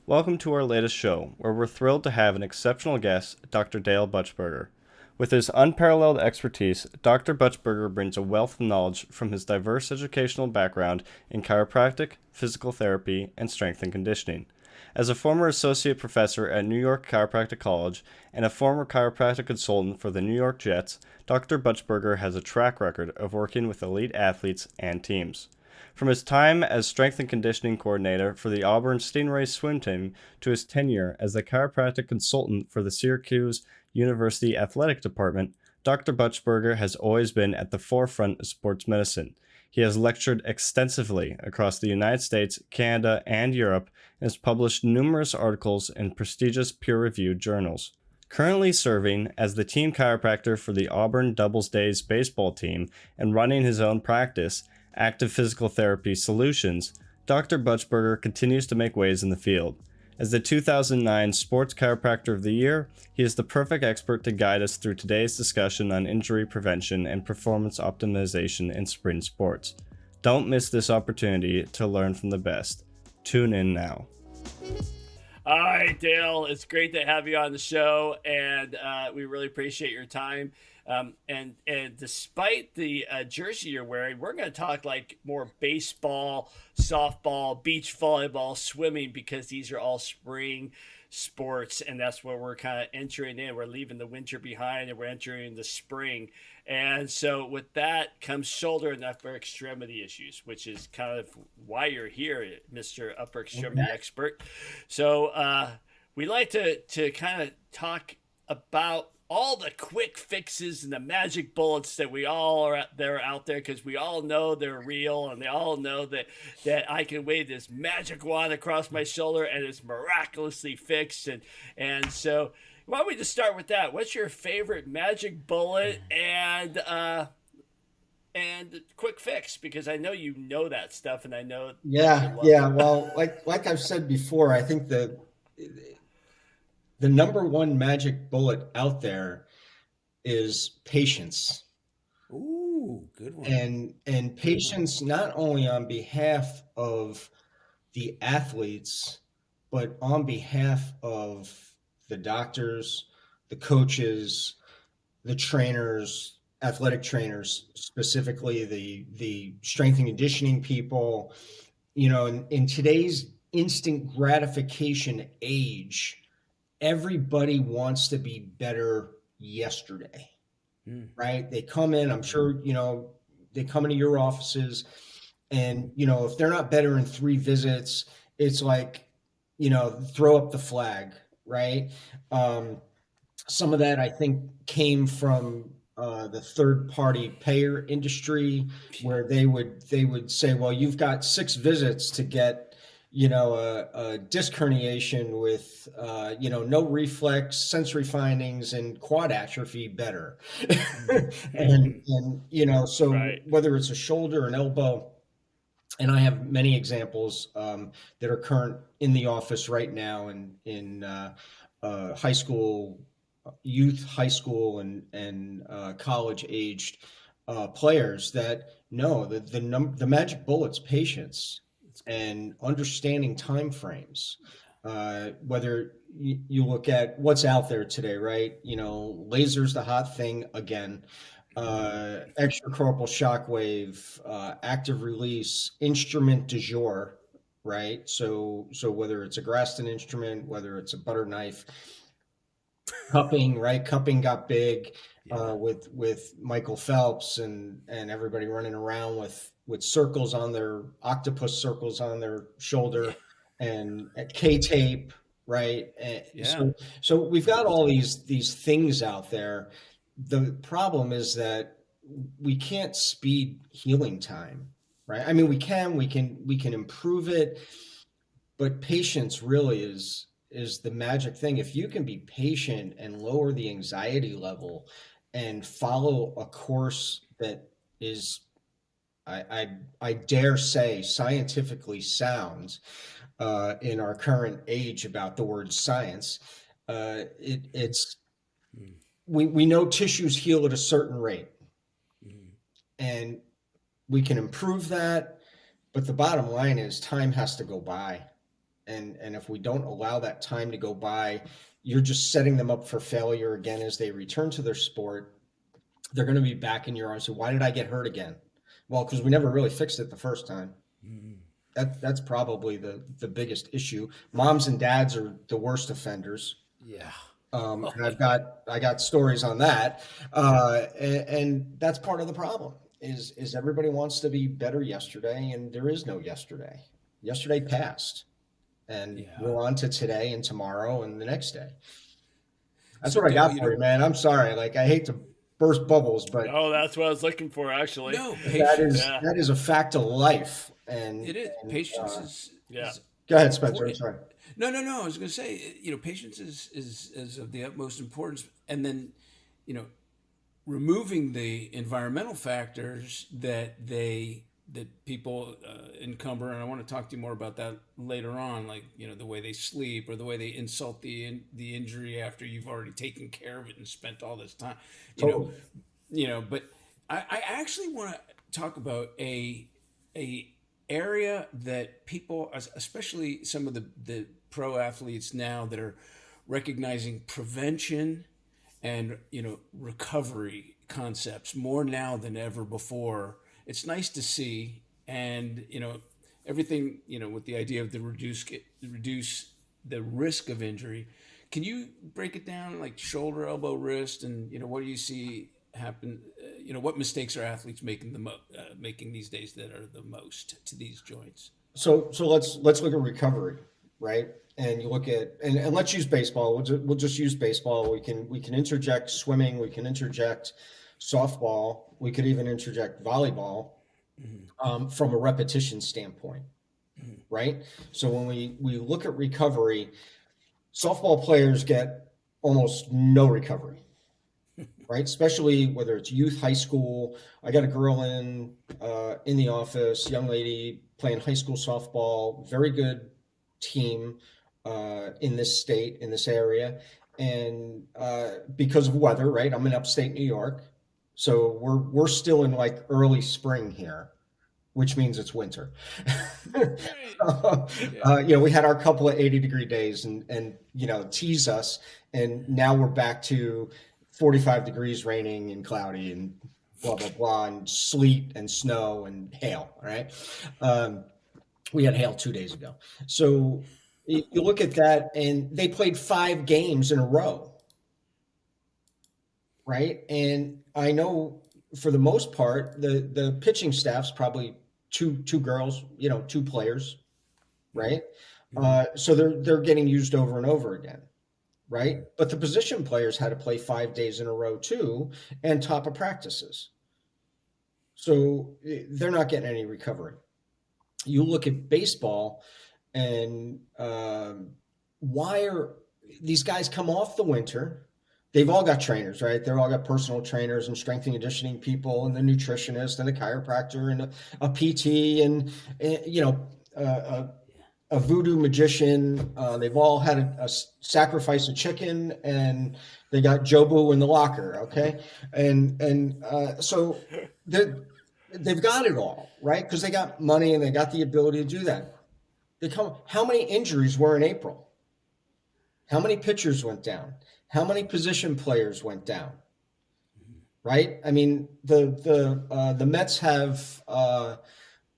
Welcome to our latest show, where we're thrilled to have an exceptional guest, Dr. Dale Buchberger. With his unparalleled expertise, Dr. Buchberger brings a wealth of knowledge from his diverse educational background in chiropractic, physical therapy, and strength and conditioning. As a former associate professor at New York Chiropractic College and a former chiropractic consultant for the New York Jets, Dr. Buchberger has a track record of working with elite athletes and teams. From his time as strength and conditioning coordinator for the Auburn Stingrays Swim Team to his tenure as a chiropractic consultant for the Syracuse University Athletic Department, Dr. Buchberger has always been at the forefront of sports medicine. He has lectured extensively across the United States, Canada, and Europe, and has published numerous articles in prestigious peer-reviewed journals. Currently serving as the team chiropractor for the Auburn Doubles Days baseball team and running his own practice, Active Physical Therapy Solutions, Dr. Buchberger continues to make waves in the field. As the 2009 Sports Chiropractor of the Year, he is the perfect expert to guide us through today's discussion on injury prevention and performance optimization in spring sports. Don't miss this opportunity to learn from the best. Tune in now. All right, Dale, it's great to have you on the show, and we really appreciate your time. And despite the jersey you're wearing, we're going to talk like more baseball, softball, beach volleyball, swimming, because these are all spring sports, and that's where we're kind of entering in. We're leaving the winter behind, and we're entering the spring. And so with that comes shoulder and upper extremity issues, which is kind of why you're here, Mr. Upper Extremity Expert. So we like to kind of talk about all the quick fixes and the magic bullets that we all are out there, because we all know they're real, and they all know that I can wave this magic wand across my shoulder and it's miraculously fixed. And so why don't we just start with that? What's your favorite magic bullet and quick fix? Because I know you know that stuff, and I know Yeah. Well, like I've said before, I think the number one magic bullet out there is patience. Ooh, good one. And patience not only on behalf of the athletes, but on behalf of the doctors, the coaches, the trainers, athletic trainers, specifically the strength and conditioning people. You know, in today's instant gratification age, everybody wants to be better yesterday, right? They come in, I'm sure, they come into your offices, and, if they're not better in 3 visits, it's like, throw up the flag, right? Some of that, I think, came from the third-party payer industry, where they would say, well, you've got 6 visits to get a disc herniation with, no reflex, sensory findings, and quad atrophy better. and so Right. whether it's a shoulder, an elbow, and I have many examples that are current in the office right now, in high school, youth, high school, and college aged players that know that the magic bullet's patience and understanding time frames. Whether you look at what's out there today, right? Laser's the hot thing again. Extracorporeal shockwave, active release, instrument du jour, right? So whether it's a Graston instrument, whether it's a butter knife, cupping, right? Cupping got big with Michael Phelps and everybody running around with circles on their octopus circles on their shoulder, and K-tape, right? So we've got all these things out there. The problem is that we can't speed healing time, right? I mean, we can improve it, but patience really is the magic thing. If you can be patient and lower the anxiety level and follow a course that is, I dare say, scientifically sound in our current age about the word science, we know tissues heal at a certain rate, and we can improve that, but the bottom line is time has to go by. And if we don't allow that time to go by, you're just setting them up for failure again as they return to their sport. They're going to be back in your arms. So why did I get hurt again? Well, because we never really fixed it the first time. That's probably the biggest issue. Moms and dads are the worst offenders. Yeah. And I got stories on that. And that's part of the problem is everybody wants to be better yesterday, and there is no yesterday. Yesterday passed, and we're on to today and tomorrow and the next day. That's what I got for you, man. I'm sorry. Like, I hate to burst bubbles, but that's what I was looking for, actually. No, patience. that is a fact of life. And it is. Patience is go ahead, Spencer. I'm sorry. No. I was going to say, patience is of the utmost importance. And then, removing the environmental factors that people encumber, and I want to talk to you more about that later on, like, the way they sleep or the way they insult the injury after you've already taken care of it and spent all this time, but I actually want to talk about a area that people, especially some of the pro athletes now, that are recognizing prevention and recovery concepts more now than ever before. It's nice to see, and everything with the idea of reduce the risk of injury. Can you break it down, like shoulder, elbow, wrist, and what do you see happen? What mistakes are athletes making these days that are the most to these joints? So let's look at recovery, right? And you look at and let's use baseball. We'll just use baseball. We can interject swimming. We can interject softball. We could even interject volleyball from a repetition standpoint, right? So when we look at recovery, softball players get almost no recovery, right? Especially whether it's youth, high school. I got a girl in the office, young lady playing high school softball, very good team in this state, in this area. And because of weather, right? I'm in upstate New York. So we're still in like early spring here, which means it's winter. We had our couple of 80-degree days and tease us, and now we're back to 45 degrees, raining and cloudy and blah blah blah, and sleet and snow and hail. Right? We had hail 2 days ago. So you look at that, and they played 5 games in a row. Right. And I know for the most part, the pitching staff's probably two girls, 2 players. Right. So they're getting used over and over again. Right. But the position players had to play 5 days in a row, too, and top of practices. So they're not getting any recovery. You look at baseball, and why are these guys come off the winter? They've all got trainers, right? They've all got personal trainers and strength and conditioning people, and the nutritionist and the chiropractor and a PT and a voodoo magician. They've all had a sacrifice a chicken, and they got Jobu in the locker. Okay. And so they've got it all, right? Because they got money and they got the ability to do that. How many injuries were in April? How many pitchers went down? How many position players went down? Right? I mean, the Mets have,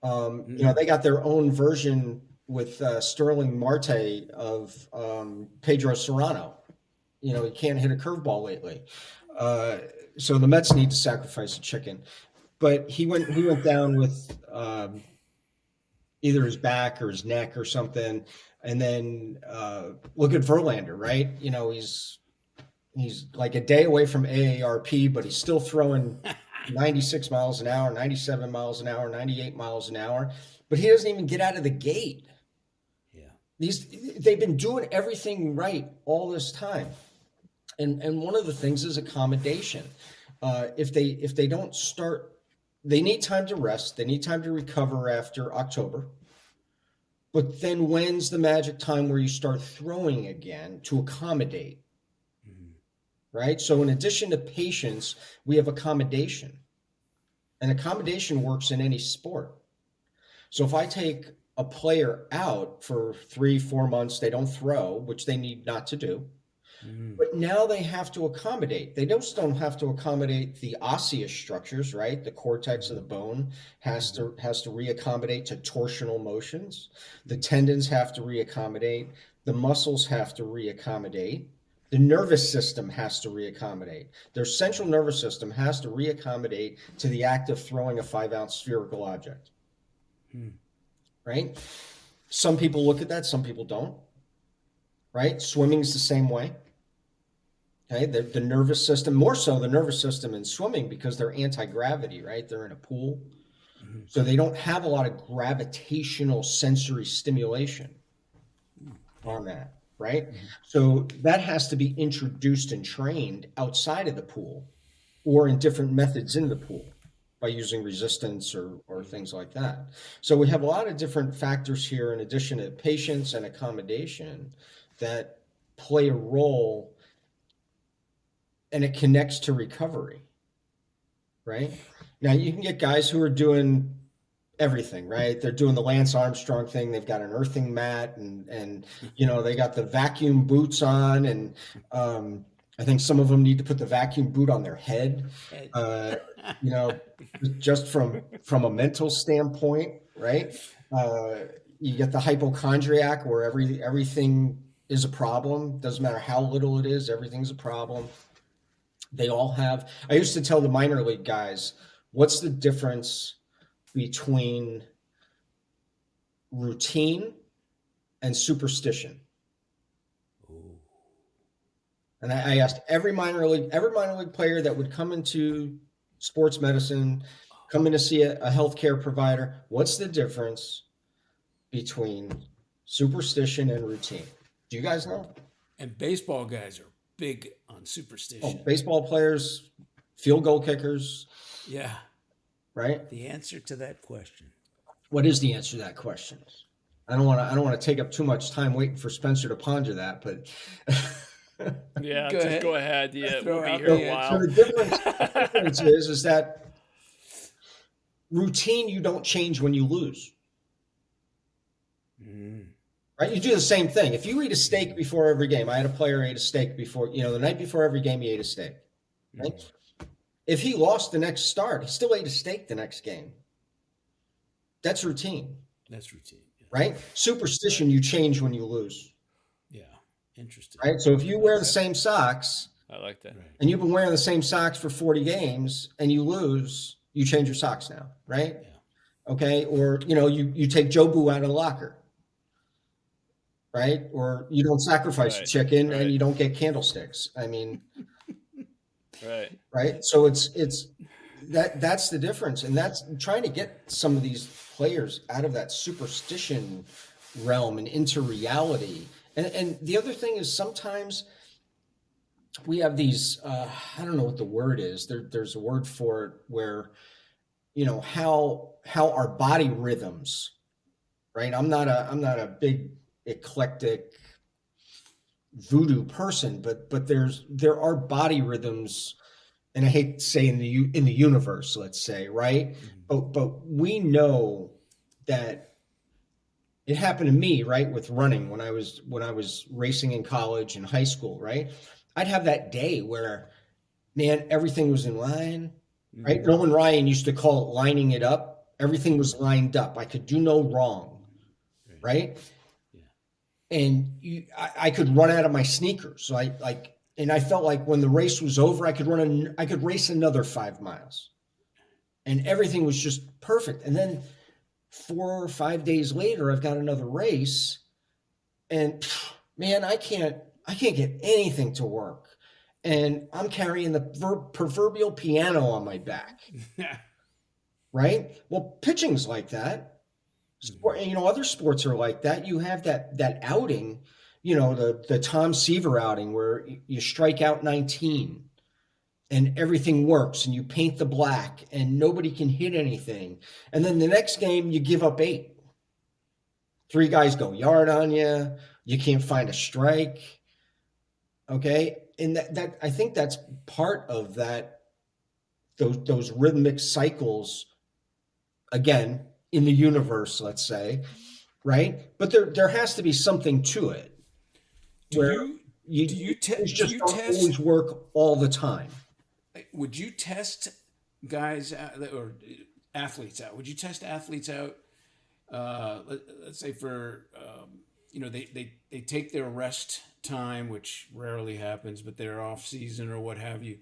they got their own version with Sterling Marte of Pedro Serrano. He can't hit a curveball lately. So the Mets need to sacrifice a chicken. But he went down with either his back or his neck or something. And then look at Verlander, right? He's like a day away from AARP, but he's still throwing 96 miles an hour, 97 miles an hour, 98 miles an hour. But he doesn't even get out of the gate. Yeah. They've been doing everything right all this time. And one of the things is accommodation. If they don't start, they need time to rest. They need time to recover after October. But then when's the magic time where you start throwing again to accommodate? Right? So in addition to patience, we have accommodation. And accommodation works in any sport. So if I take a player out for 3-4 months. They don't throw, which they need not to do. But now they have to accommodate. They just don't have to accommodate the osseous structures, right? The cortex of the bone has to reaccommodate to torsional motions. The tendons have to reaccommodate. The muscles have to reaccommodate. The nervous system has to reaccommodate. Their central nervous system has to reaccommodate to the act of throwing a 5-ounce spherical object. Right? Some people look at that, some people don't. Right? Swimming's the same way. Okay, the nervous system, more so the nervous system in swimming, because they're anti-gravity, right? They're in a pool. So they don't have a lot of gravitational sensory stimulation on that, right? So that has to be introduced and trained outside of the pool or in different methods in the pool by using resistance or things like that. So we have a lot of different factors here in addition to patience and accommodation that play a role, and it connects to recovery, right? Now you can get guys who are doing everything, right? They're doing the Lance Armstrong thing. They've got an earthing mat and they got the vacuum boots on. And I think some of them need to put the vacuum boot on their head, just from a mental standpoint, right? You get the hypochondriac where everything is a problem. Doesn't matter how little it is, everything's a problem. They all have, I used to tell the minor league guys, what's the difference between routine and superstition? And I asked every minor league player that would come into sports medicine, come in to see a healthcare provider, what's the difference between superstition and routine? Do you guys know? And baseball guys are big on superstition. Baseball players, field goal kickers. Yeah. Right? The answer to that question. What is the answer to that question? I don't want to take up too much time waiting for Spencer to ponder that, but Yeah, Go ahead. go ahead. Yeah, Throw we'll be out here the a while. So the difference is that routine you don't change when you lose. Right? You do the same thing. If you eat a steak before every game, I had a player ate a steak before, the night before every game, he ate a steak. Right? If he lost the next start, he still ate a steak the next game. That's routine. That's routine. Yeah. Right? Superstition, you change when you lose. Yeah. Interesting. Right? So if you wear the same socks, I like that. and you've been wearing the same socks for 40 games and you lose, you change your socks now, right? Yeah. Okay. Or, you take Jobu out of the locker, right? Or you don't sacrifice a Right, chicken right. and you don't get candlesticks. I mean, Right. right. So it's that's the difference. And that's trying to get some of these players out of that superstition realm and into reality. And the other thing is sometimes we have these, I don't know what the word is. There's a word for it where, how our body rhythms, right? I'm not a big eclectic voodoo person, but there are body rhythms, and I hate to say in the universe, let's say, right? But we know that it happened to me, right, with running when I was racing in college and high school, right? I'd have that day where, man, everything was in line, right? Nolan Ryan used to call it lining it up. Everything was lined up. I could do no wrong, right? Yeah. And I could run out of my sneakers. So and I felt like when the race was over, I could race another 5 miles, and everything was just perfect. And then 4 or 5 days later, I've got another race, and man, I can't get anything to work. And I'm carrying the proverbial piano on my back. Right? Well, pitching's like that. Other sports are like that. You have that outing, the Tom Seaver outing where you strike out 19 and everything works and you paint the black and nobody can hit anything. And then the next game you give up 8. 3 guys go yard on you. You can't find a strike. Okay. And that I think that's part of that, those rhythmic cycles, again, in the universe, let's say, right? But there has to be something to it. Do where you do you things do just you don't test? always work all the time. Would you test guys or athletes out? Would you test athletes out? Let's say for they take their rest time, which rarely happens, but they're off season or what have you.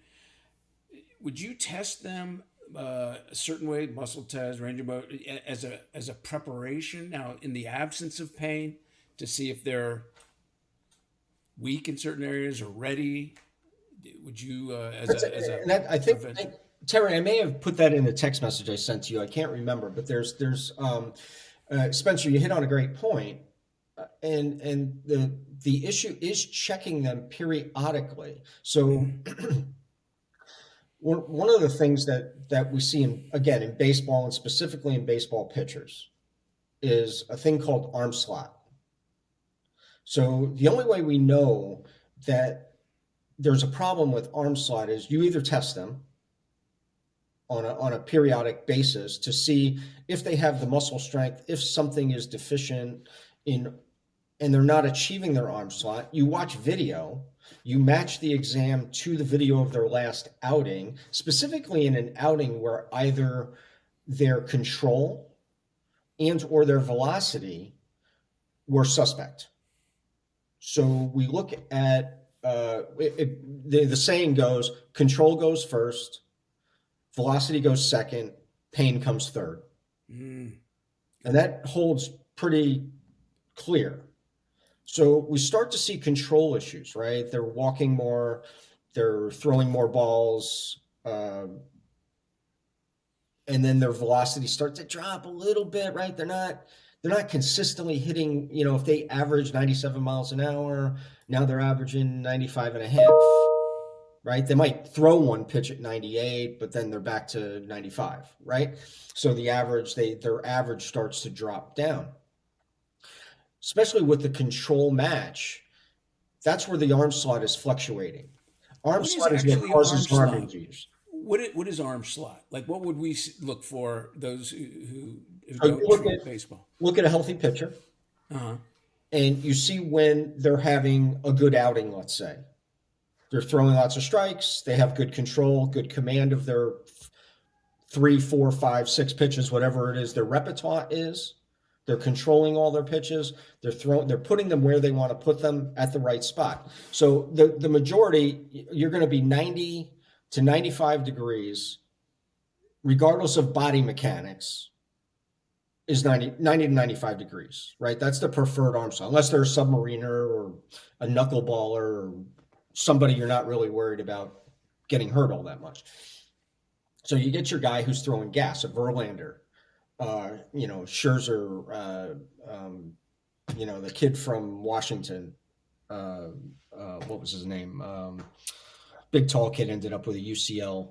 Would you test them a certain way, muscle test, range of motion, as a preparation? Now, in the absence of pain, to see if they're weak in certain areas or ready. Would you, I think, Terry, I may have put that in a text message I sent to you. I can't remember, but there's Spencer, you hit on a great point. And the issue is checking them periodically. So one of the things that we see in baseball, and specifically in baseball pitchers, is a thing called arm slot. So the only way we know that there's a problem with arm slot is you either test them on a periodic basis to see if they have the muscle strength, if something is deficient and they're not achieving their arm slot. You watch video, you match the exam to the video of their last outing, specifically in an outing where either their control and or their velocity were suspect. So we look at the saying goes, control goes first, velocity goes second, pain comes third. And that holds pretty clear. So we start to see control issues, right? They're walking more, they're throwing more balls, and then their velocity starts to drop a little bit, right? They're not consistently hitting, if they average 97 miles an hour, now they're averaging 95 and a half, right? They might throw one pitch at 98, but then they're back to 95, right? So their average starts to drop down. Especially with the control match, that's where the arm slot is fluctuating. Arm slot is what causes arm injuries. What is arm slot? Like, what would we look for those who don't treat baseball? Look at a healthy pitcher, and you see when they're having a good outing, let's say. They're throwing lots of strikes. They have good control, good command of their 3, 4, 5, 6 pitches, whatever it is their repertoire is. They're controlling all their pitches. They're putting them where they want to put them at the right spot. So the majority, you're going to be 90 to 95 degrees, regardless of body mechanics, is 90 to 95 degrees, right? That's the preferred arm slot, unless they're a submariner or a knuckleballer or somebody you're not really worried about getting hurt all that much. So you get your guy who's throwing gas, a Verlander, Scherzer, the kid from Washington, what was his name? Big tall kid ended up with a UCL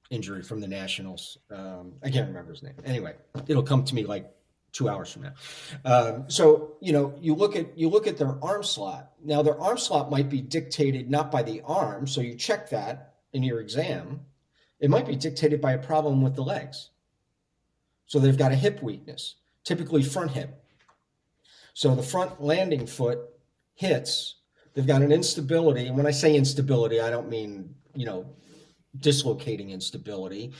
injury from the Nationals. I can't remember his name. Anyway, it'll come to me like 2 hours from now. So you look at their arm slot. Now their arm slot might be dictated not by the arm, so you check that in your exam. It might be dictated by a problem with the legs. So they've got a hip weakness, typically front hip. So the front landing foot hits. They've got an instability. And when I say instability, I don't mean, dislocating instability.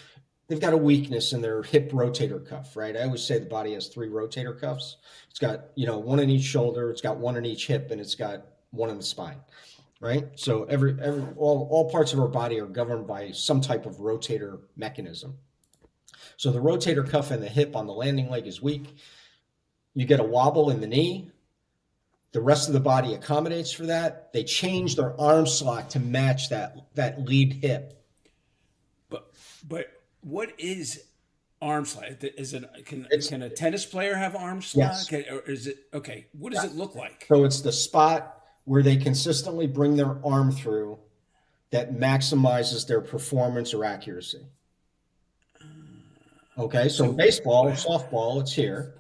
They've got a weakness in their hip rotator cuff, right? I always say the body has 3 rotator cuffs. It's got, one in each shoulder. It's got one in each hip, and it's got one in the spine, right? So all parts of our body are governed by some type of rotator mechanism. So the rotator cuff in the hip on the landing leg is weak. You get a wobble in the knee. The rest of the body accommodates for that. They change their arm slot to match that lead hip. But what is arm slot? Can a tennis player have arm slot? Yes. Or is it okay? What does it look like? So it's the spot where they consistently bring their arm through that maximizes their performance or accuracy. Okay, so baseball, softball, it's here.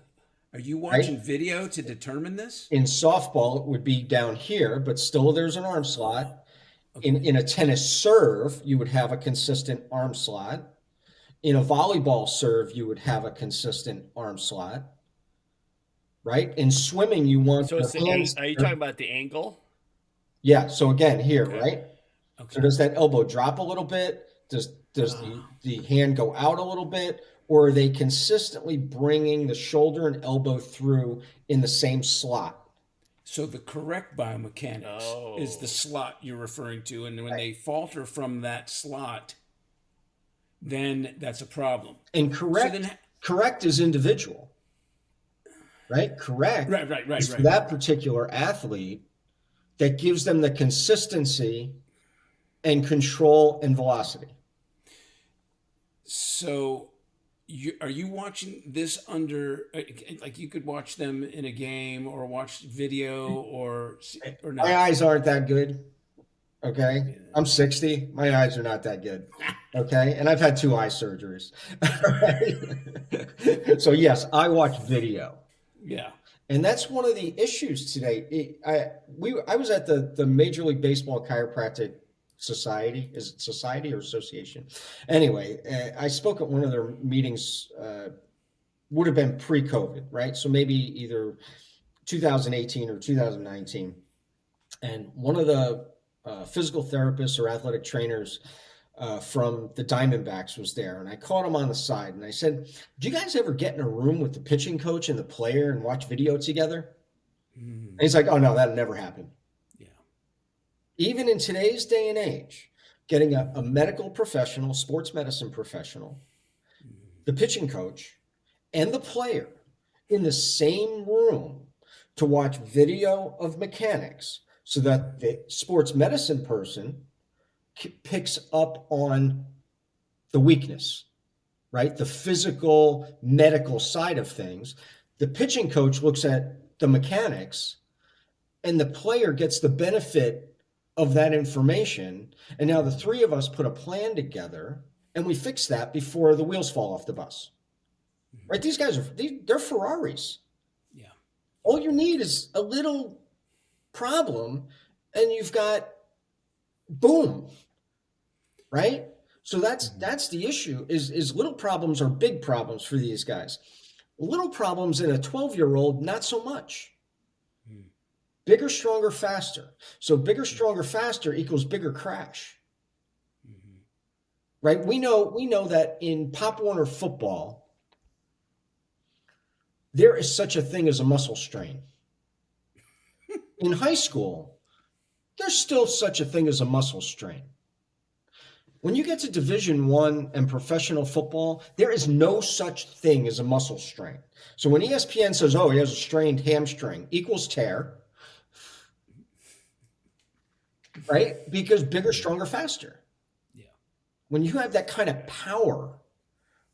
Are you watching video to determine this? In softball, it would be down here, but still there's an arm slot. Okay. In a tennis serve, you would have a consistent arm slot. In a volleyball serve, you would have a consistent arm slot. right? In swimming, you want So it's the hands. are you talking about the angle? Yeah. So again, here, Okay. right? Okay. So does that elbow drop a little bit? Does the hand go out a little bit? Or are they consistently bringing the shoulder and elbow through in the same slot? So the correct biomechanics is the slot you're referring to, and when they falter from that slot, then that's a problem. And correct is individual, right? Correct is for that particular athlete that gives them the consistency and control and velocity. So are you watching this under, like you could watch them in a game or watch video or not? My eyes aren't that good. Okay. I'm 60. My eyes are not that good. Okay. And I've had 2 eye surgeries. So yes, I watch video. Yeah. And that's one of the issues today. I was at the Major League Baseball Chiropractic Society. Is it society or association? Anyway, I spoke at one of their meetings, would have been pre-COVID, right? So maybe either 2018 or 2019. And one of the physical therapists or athletic trainers from the Diamondbacks was there. And I caught him on the side and I said, do you guys ever get in a room with the pitching coach and the player and watch video together? And he's like, oh no, that'll never happen. Yeah. Even in today's day and age, getting a medical professional, sports medicine professional, the pitching coach, and the player in the same room to watch video of mechanics so that the sports medicine person picks up on the weakness, right? The physical, medical side of things. The pitching coach looks at the mechanics, and the player gets the benefit of that information. And now the 3 of us put a plan together, and we fix that before the wheels fall off the bus, right? These guys they're Ferraris. Yeah. All you need is a little problem, and you've got boom. Right? So that's the issue is little problems are big problems for these guys. Little problems in a 12-year-old, not so much. Bigger, stronger, faster. So bigger, stronger, faster equals bigger crash. Right? We know that in Pop Warner football, there is such a thing as a muscle strain. In high school, there's still such a thing as a muscle strain. When you get to Division I and professional football, there is no such thing as a muscle strain. So when ESPN says, oh, he has a strained hamstring, equals tear, right? Because bigger, stronger, faster. Yeah. When you have that kind of power,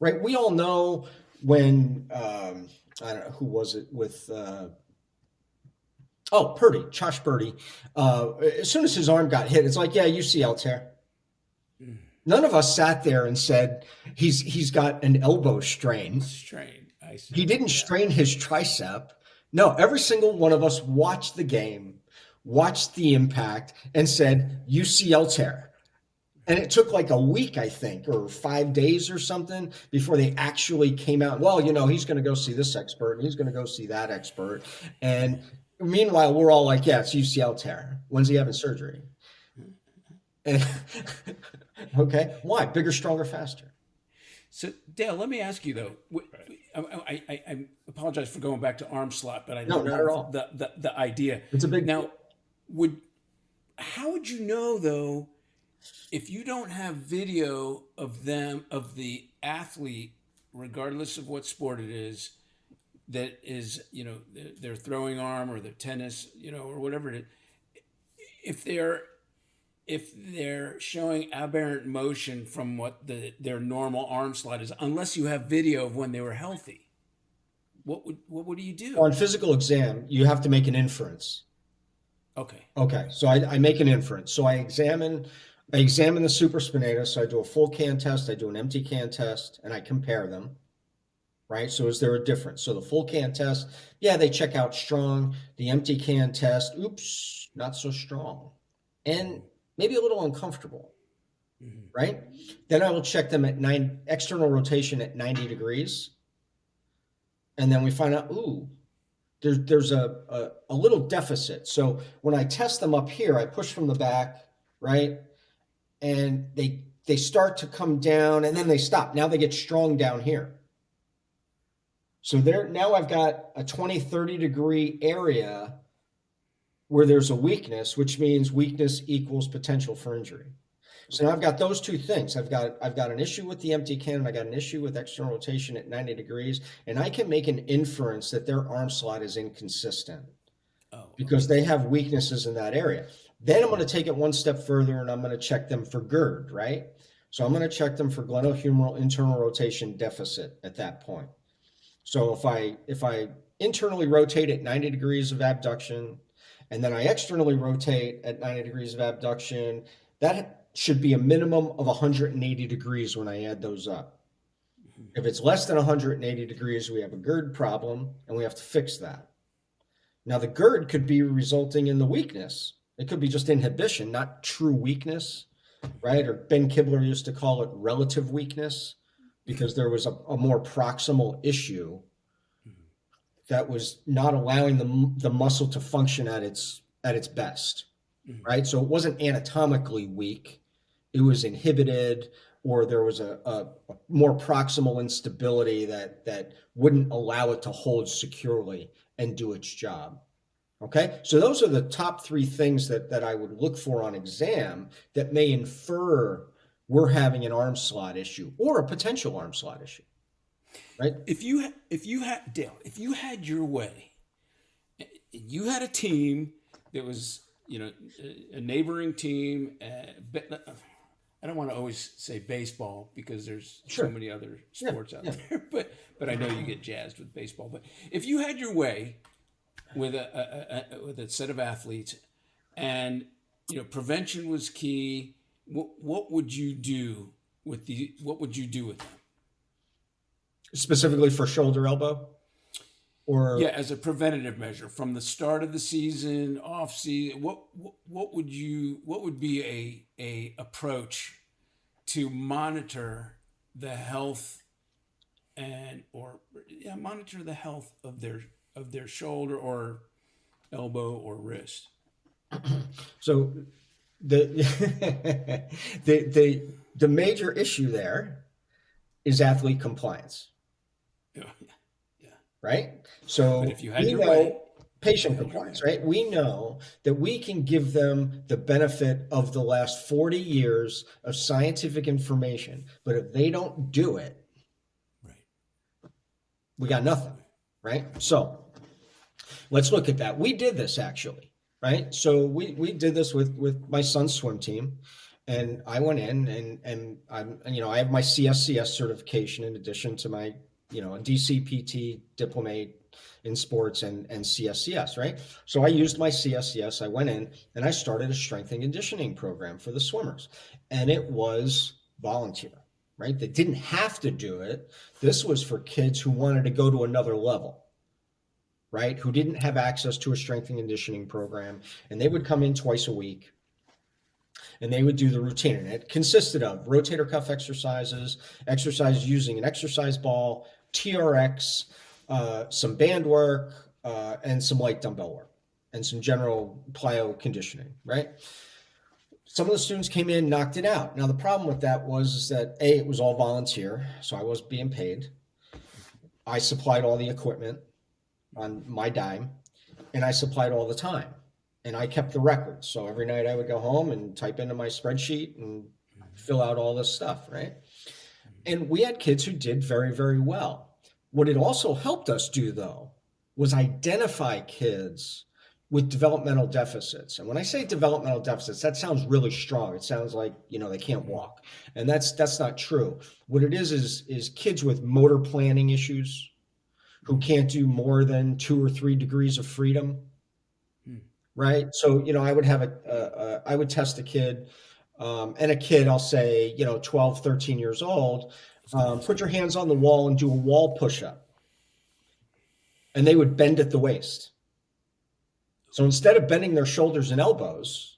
right? We all know when, I don't know, who was it with, Purdy, Josh Purdy. As soon as his arm got hit, it's like, yeah, UCL tear. None of us sat there and said he's got an elbow strain. I see. He didn't strain his tricep. No, every single one of us watched the game, watched the impact, and said UCL tear. And it took like a week, I think, or 5 days or something before they actually came out. Well, he's going to go see this expert, and he's going to go see that expert. And meanwhile, we're all like, yeah, it's UCL tear. When's he having surgery? And okay, why? Bigger, stronger, faster. So Dale, let me ask you though. I apologize for going back to arm slot, but I No, not at all. The idea. It's a big now. How would you know though if you don't have video of the athlete, regardless of what sport it is, that is their throwing arm or their tennis or whatever it is, if they're showing aberrant motion from what their normal arm slot is, unless you have video of when they were healthy, what do you do? On physical exam, you have to make an inference. Okay. So I make an inference. So I examine the supraspinatus. So I do a full can test, I do an empty can test, and I compare them. Right? So is there a difference? So the full can test, yeah, they check out strong. The empty can test, oops, not so strong. And maybe a little uncomfortable, right? Then I will check them at external rotation at 90 degrees. And then we find out, there's a little deficit. So when I test them up here, I push from the back, right? And they start to come down and then they stop. Now they get strong down here. So now I've got a 20, 30 degree area where there's a weakness, which means weakness equals potential for injury. So now I've got those two things. I've got an issue with the empty cannon. I got an issue with external rotation at 90 degrees, and I can make an inference that their arm slot is inconsistent because they have weaknesses in that area. Then I'm going to take it one step further, and I'm going to check them for GERD, right? So I'm going to check them for glenohumeral internal rotation deficit at that point. So if I internally rotate at 90 degrees of abduction, and then I externally rotate at 90 degrees of abduction, that should be a minimum of 180 degrees when I add those up. If it's less than 180 degrees, we have a GERD problem, and we have to fix that. Now, the GERD could be resulting in the weakness. It could be just inhibition, not true weakness, right? Or Ben Kibler used to call it relative weakness because there was a more proximal issue that was not allowing the muscle to function at its best, right? So it wasn't anatomically weak. It was inhibited, or there was a more proximal instability that wouldn't allow it to hold securely and do its job. Okay, so those are the top three things that I would look for on exam that may infer we're having an arm slot issue or a potential arm slot issue, right? If you had Dale, if you had your way, you had a team that was, a neighboring team. I don't want to always say baseball because there's so many other sports out there, but I know you get jazzed with baseball. But if you had your way with a set of athletes, and prevention was key, what would you do with them? Specifically for shoulder, elbow? Or as a preventative measure from the start of the season, off season, what would be a approach to monitor the health monitor the health of their shoulder or elbow or wrist? So the the major issue there is athlete compliance. Right? So but if you had your way, patient compliance, right? We know that we can give them the benefit of the last 40 years of scientific information, but if they don't do it, we got nothing, right? So let's look at that. We did this actually, right? So we did this with my son's swim team, and I went in and I have my CSCS certification in addition to my a DCPT diplomate in sports and CSCS, right? So I used my CSCS. I went in and I started a strength and conditioning program for the swimmers, and it was volunteer, right? They didn't have to do it. This was for kids who wanted to go to another level, right? Who didn't have access to a strength and conditioning program, and they would come in twice a week. And they would do the routine, and it consisted of rotator cuff exercises using an exercise ball, TRX, some band work, and some light dumbbell work, and some general plyo conditioning, right? Some of the students came in, knocked it out. Now, the problem with that was that, A, it was all volunteer, so I was being paid. I supplied all the equipment on my dime, and I supplied all the time. And I kept the records. So every night I would go home and type into my spreadsheet and fill out all this stuff, right? And we had kids who did very, very well. What it also helped us do, though, was identify kids with developmental deficits. And when I say developmental deficits, that sounds really strong. It sounds like, they can't walk. And that's not true. What it is kids with motor planning issues who can't do more than 2 or 3 degrees of freedom. Right. So, I would have I would test a kid and a kid, I'll say, 12, 13 years old, put your hands on the wall and do a wall push-up. And they would bend at the waist. So instead of bending their shoulders and elbows,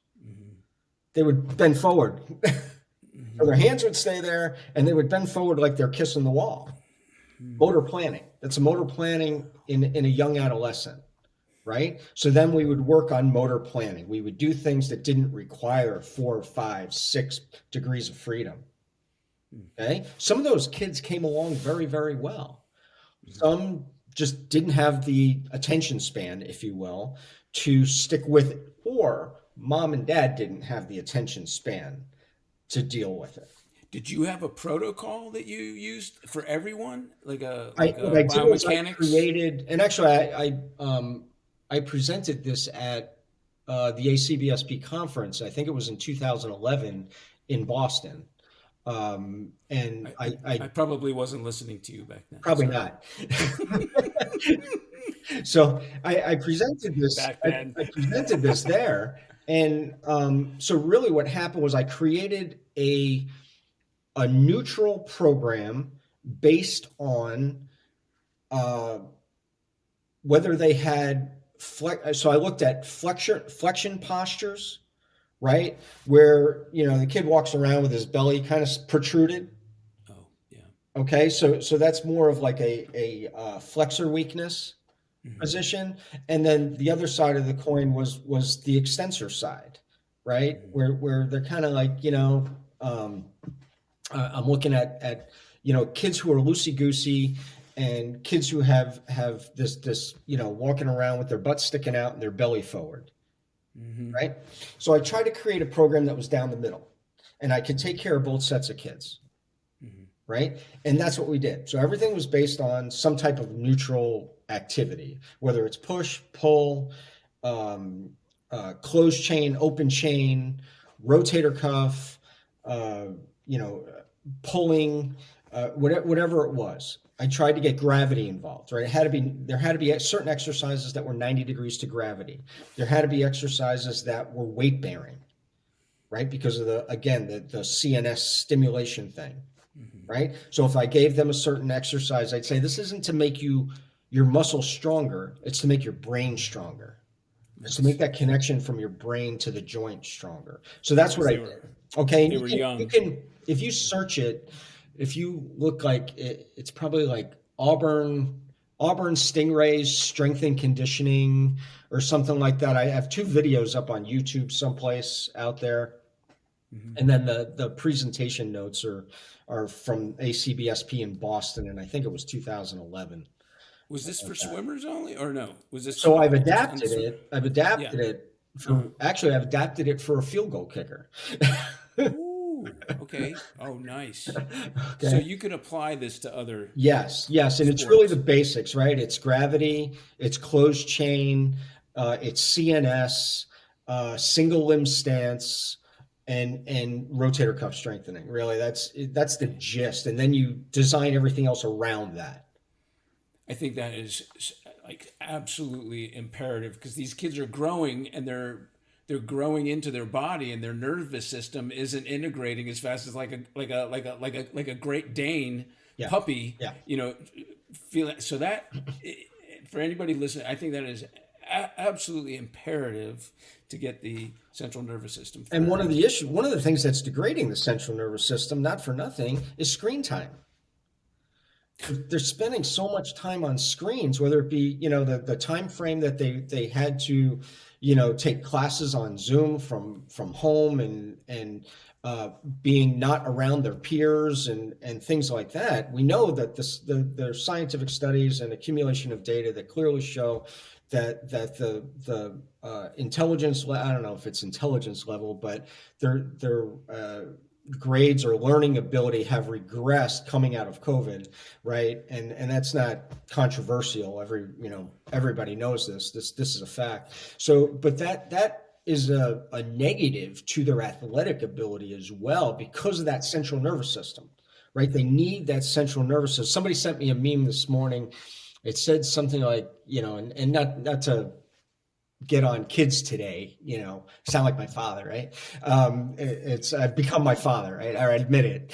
they would bend forward. So their hands would stay there and they would bend forward like they're kissing the wall. Motor planning. That's a motor planning in a young adolescent. right? So then we would work on motor planning. We would do things that didn't require 4, 5, 6 degrees of freedom. Okay. Some of those kids came along very, very well. Some just didn't have the attention span, if you will, to stick with it, or mom and dad didn't have the attention span to deal with it. Did you have a protocol that you used for everyone, like a What I did was I biomechanics? created, and actually I presented this at the ACBSP conference. I think it was in 2011 in Boston. And I probably wasn't listening to you back then. probably Sorry. not. So I presented this. Back then. I presented this there, and so really what happened was I created a neutral program based on whether they had so I looked at flexion postures, right? Where, the kid walks around with his belly kind of protruded. Oh, yeah. Okay. So that's more of like a flexor weakness position. And then the other side of the coin was the extensor side, right? Where they're kind of like, I'm looking at kids who are loosey-goosey and kids who have this walking around with their butt sticking out and their belly forward, right? So I tried to create a program that was down the middle, and I could take care of both sets of kids, right? And that's what we did. So everything was based on some type of neutral activity, whether it's push, pull, closed chain, open chain, rotator cuff, pulling, whatever it was. I tried to get gravity involved, right? There had to be certain exercises that were 90 degrees to gravity. There had to be exercises that were weight bearing, right? Because of the CNS stimulation thing, right? So if I gave them a certain exercise, I'd say, this isn't to make your muscle stronger. It's to make your brain stronger. It's to make that connection from your brain to the joint stronger. So that's what I did. Okay. They were young. You can, if you search it, if you look like it's probably like Auburn Stingrays Strength and Conditioning or something like that. I have 2 videos up on YouTube someplace out there. And then the presentation notes are from ACBSP in Boston, and I think it was 2011. Was this for swimmers only, or no? Was this? So I've adapted it. I've adapted it for a field goal kicker. Ooh, okay. Oh, nice. Okay. So you can apply this to other. Yes, and it's really the basics, right? It's gravity, it's closed chain, it's CNS, single limb stance, and rotator cuff strengthening. Really, that's the gist, and then you design everything else around that. I think that is like absolutely imperative, because these kids are growing and they're growing into their body, and their nervous system isn't integrating as fast as like a Great Dane puppy. Yeah. So that for anybody listening, I think that is absolutely imperative to get the central nervous system. And one of the things that's degrading the central nervous system, not for nothing, is screen time. They're spending so much time on screens, whether it be, the time frame that they had to, take classes on Zoom from home and being not around their peers and things like that. We know that there's scientific studies and accumulation of data that clearly show that the intelligence, I don't know if it's intelligence level, but their grades or learning ability have regressed coming out of COVID, right? And that's not controversial. Everybody knows this. This is a fact. So, but that is a negative to their athletic ability as well, because of that central nervous system, right? They need that central nervous system. Somebody sent me a meme this morning. It said something like, and not to get on kids today, sound like my father, right? I've become my father, right? I admit it.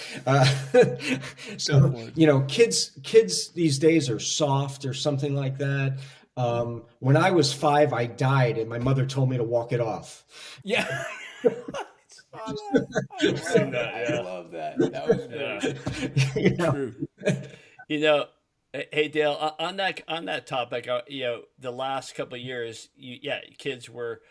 So, kids these days are soft or something like that. When I was 5, I died, and my mother told me to walk it off. Yeah. I love that. That was very true. Hey Dale, on that topic, the last couple of years, kids were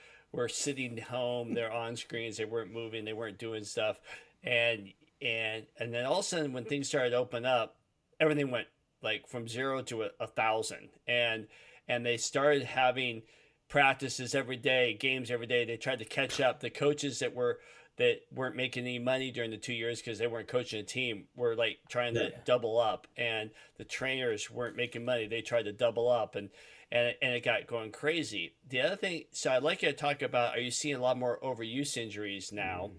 sitting home, they're on screens, they weren't moving, they weren't doing stuff, and and then all of a sudden, when things started to open up, everything went like from zero to a thousand, and they started having practices every day, games every day. They tried to catch up. The coaches that weren't making any money during the 2 years because they weren't coaching a team were like trying to double up, and the trainers weren't making money. They tried to double up, and it got going crazy. The other thing, so I'd like you to talk about, are you seeing a lot more overuse injuries now?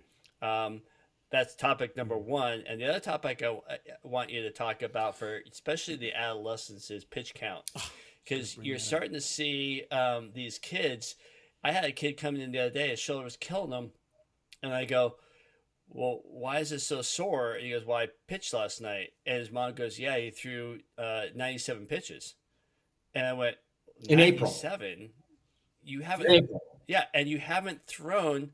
That's topic number one. And the other topic I want you to talk about for especially the adolescents is pitch count. Because you're starting to see these kids. I had a kid coming in the other day, his shoulder was killing him. And I go, well, why is it so sore? And he goes, well, I pitched last night. And his mom goes, yeah, he threw 97 pitches. And I went, in April. 97? You haven't, In April. yeah, and you haven't thrown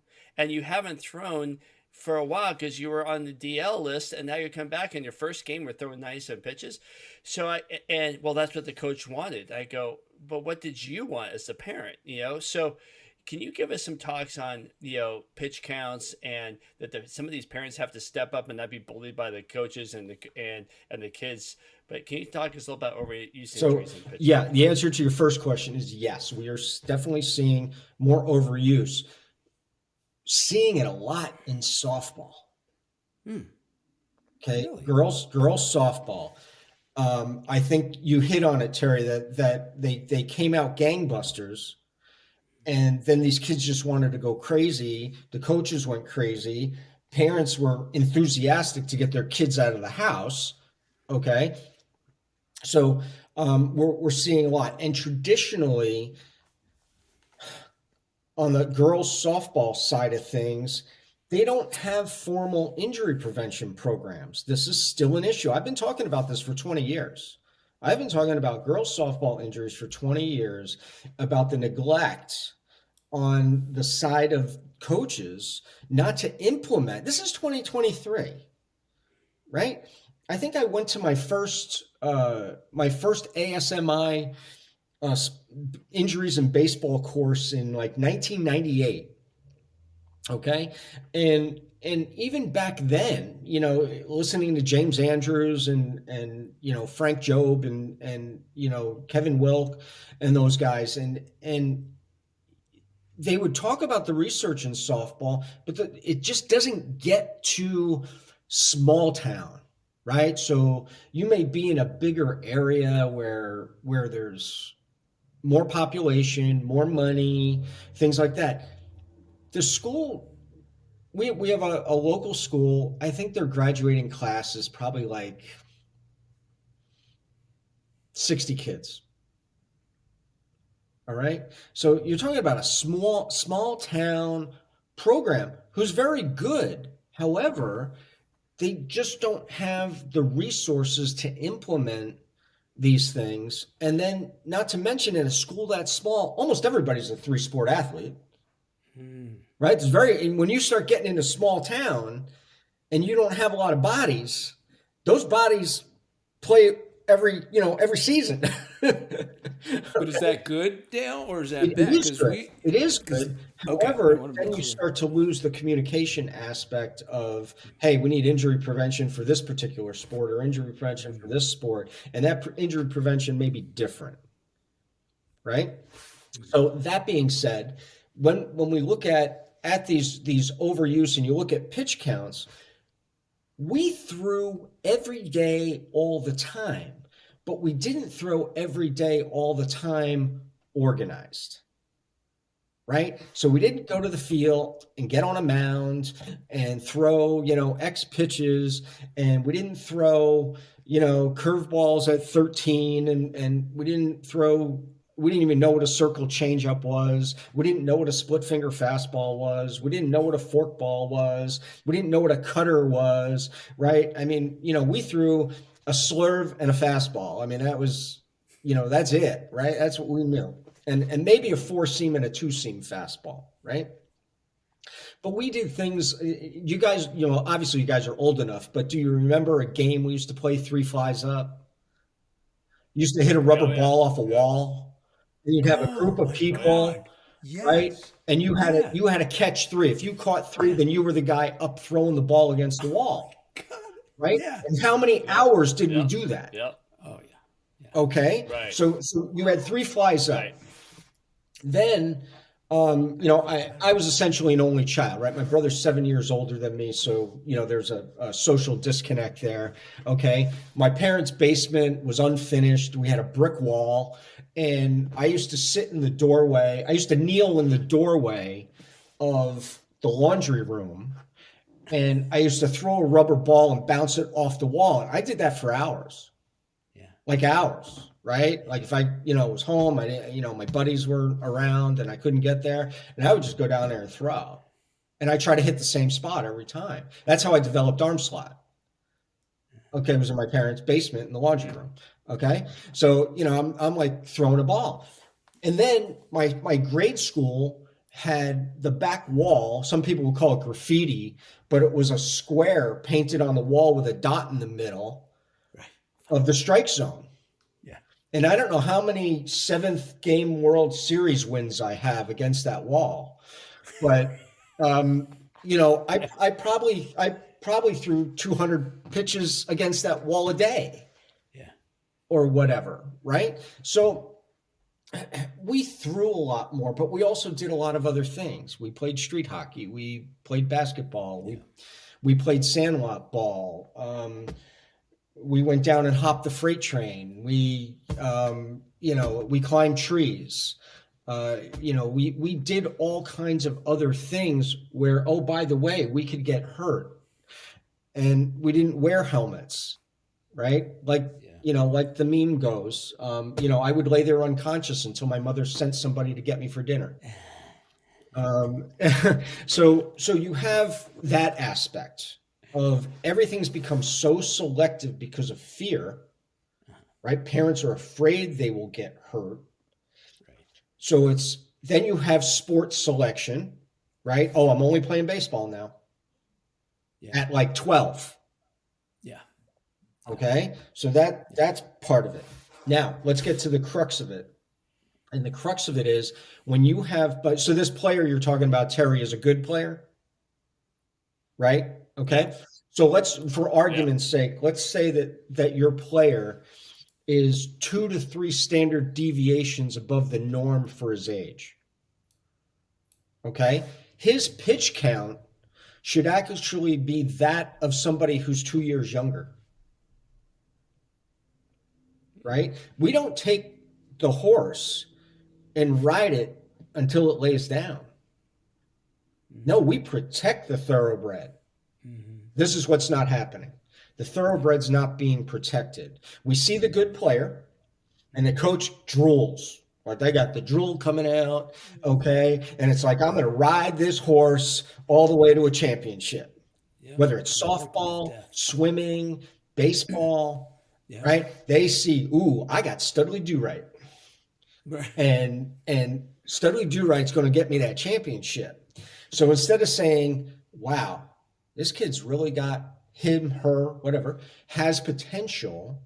for a while because you were on the DL list, and now you come back in your first game, we're throwing 97 pitches. So well, that's what the coach wanted. I go, but what did you want as the parent? So can you give us some talks on pitch counts, and that some of these parents have to step up and not be bullied by the coaches and the kids? But can you talk us a little about overuse injuries and pitch? Yeah, the answer to your first question is yes. We are definitely seeing more overuse. Seeing it a lot in softball. Okay, Really? girls softball. I think you hit on it, Terry. That they came out gangbusters. And then these kids just wanted to go crazy. The coaches went crazy. Parents were enthusiastic to get their kids out of the house. Okay. So we're seeing a lot. And traditionally, on the girls softball side of things, they don't have formal injury prevention programs. This is still an issue. I've been talking about this for 20 years. I've been talking about girls softball injuries for 20 years, about the neglect on the side of coaches not to implement. This is 2023, right? I think I went to my first ASMI injuries in baseball course in like 1998. Okay, and even back then, listening to James Andrews and Frank Jobe and Kevin Wilk and those guys, and they would talk about the research in softball, but it just doesn't get to small town, right? So you may be in a bigger area where there's more population, more money, things like that. The school, we have a local school. I think their graduating class is probably like 60 kids. All right. So you're talking about a small town program who's very good. However, they just don't have the resources to implement these things. And then not to mention, in a school that small, almost everybody's a 3-sport athlete. Right? It's when you start getting into small town and you don't have a lot of bodies, those bodies play every season. But is that good, Dale, or is that bad? It is good. Okay, However, then you start to lose the communication aspect of, hey, we need injury prevention for this particular sport or injury prevention for this sport. And that injury prevention may be different. Right? So that being said, when we look at these overuse and you look at pitch counts, we threw every day all the time, but we didn't throw every day all the time organized, right? So we didn't go to the field and get on a mound and throw, X pitches, and we didn't throw, curveballs at 13, and we didn't even know what a circle changeup was. We didn't know what a split finger fastball was. We didn't know what a forkball was. We didn't know what a cutter was, right? I mean, we threw a slurve and a fastball. I mean, that was, that's it, right? That's what we knew. And maybe a 4-seam and a 2-seam fastball, right? But we did things, you guys, obviously you guys are old enough, but do you remember a game we used to play 3 flies up? used to hit a rubber Oh, yeah. ball off a wall. And you'd have a group Oh of my people, God. right? Yes. And you had Yeah. to catch three. If you caught three, then you were the guy up throwing the ball against the wall, God. right? Yeah. And how many hours did we Yep. do that? Yep. Oh yeah. Okay. Right. So you had three flies up. Right. Then, I was essentially an only child, right? My brother's 7 years older than me. So, there's a social disconnect there. Okay. My parents' basement was unfinished. We had a brick wall. And I used to sit in the doorway. I used to kneel in the doorway of the laundry room. And I used to throw a rubber ball and bounce it off the wall. And I did that for hours. Yeah. Like hours, right? Like if I, was home, my buddies were around and I couldn't get there, and I would just go down there and throw. And I try to hit the same spot every time. That's how I developed arm slot. Okay, it was in my parents' basement in the laundry room. Okay, so I'm like throwing a ball, and then my grade school had the back wall. Some people would call it graffiti, but it was a square painted on the wall with a dot in the middle of the strike zone. Yeah. And I don't know how many seventh game World Series wins I have against that wall, but I probably threw 200 pitches against that wall a day. Yeah. Or whatever, right? So we threw a lot more, but we also did a lot of other things. We played street hockey, we played basketball, we played sandlot ball. We went down and hopped the freight train. We climbed trees. We did all kinds of other things where, oh, by the way, we could get hurt, and we didn't wear helmets, right? Like the meme goes, I would lay there unconscious until my mother sent somebody to get me for dinner. So you have that aspect of everything's become so selective because of fear, right? Parents are afraid they will get hurt. Right. So then you have sports selection, right? Oh, I'm only playing baseball now at like 12. Yeah. Okay. So that's part of it. Now let's get to the crux of it. And the crux of it is when you have, so this player you're talking about, Terry, is a good player, right? Okay. So for argument's sake, let's say that your player is 2 to 3 standard deviations above the norm for his age. Okay. His pitch count should actually be that of somebody who's 2 years younger. Right? We don't take the horse and ride it until it lays down. No, we protect the thoroughbred. This is what's not happening. The thoroughbred's not being protected. We see the good player, and the coach drools. Like they got the drool coming out, okay? And it's like, I'm going to ride this horse all the way to a championship. Yeah. Whether it's softball, swimming, baseball, right? They see, ooh, I got Studley Do-Right. Right. And Studley Do-Right's going to get me that championship. So instead of saying, wow, this kid's really got him, her, whatever, has potential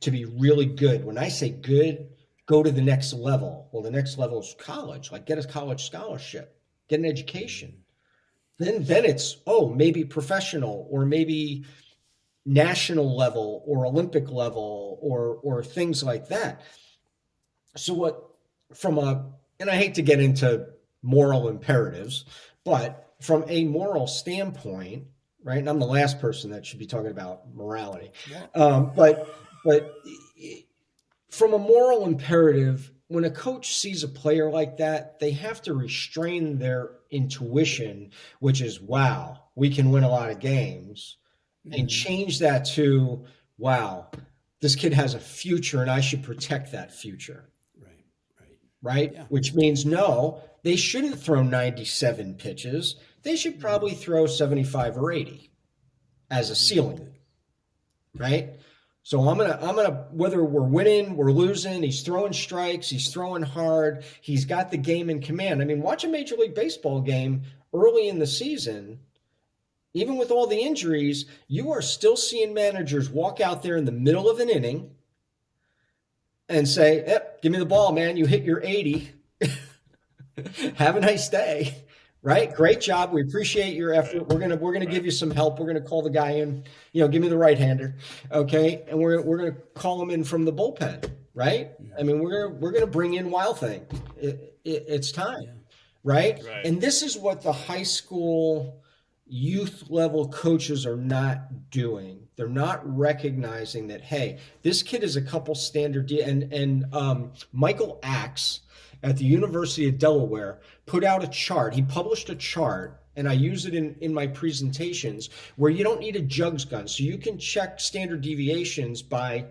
to be really good. When I say good, go to the next level. Well, the next level is college. Like get a college scholarship, get an education. Then it's, maybe professional or maybe national level or Olympic level or things like that. So and I hate to get into moral imperatives, but from a moral standpoint, right? And I'm the last person that should be talking about morality. But from a moral imperative, when a coach sees a player like that, they have to restrain their intuition, which is, wow, we can win a lot of games, and change that to, wow, this kid has a future and I should protect that future. Right? Yeah. Which means, no, they shouldn't throw 97 pitches. They should probably throw 75 or 80 as a ceiling. Right? So I'm gonna whether we're winning, we're losing, he's throwing strikes, he's throwing hard, he's got the game in command. I mean, watch a Major League Baseball game early in the season, even with all the injuries, you are still seeing managers walk out there in the middle of an inning and say, yep, give me the ball, man. You hit your 80. Have a nice day. Right? Great job. We appreciate your effort. We're gonna give you some help. We're gonna call the guy in, give me the right hander. Okay. And we're gonna call him in from the bullpen, right? I mean, we're gonna bring in Wild Thing. It's time. Yeah. Right? Right. And this is what the high school youth level coaches are not doing. They're not recognizing that, hey, this kid is a couple standard and Michael Axe at the University of Delaware put out a chart. He published a chart, and I use it in my presentations, where you don't need a jugs gun. So you can check standard deviations by,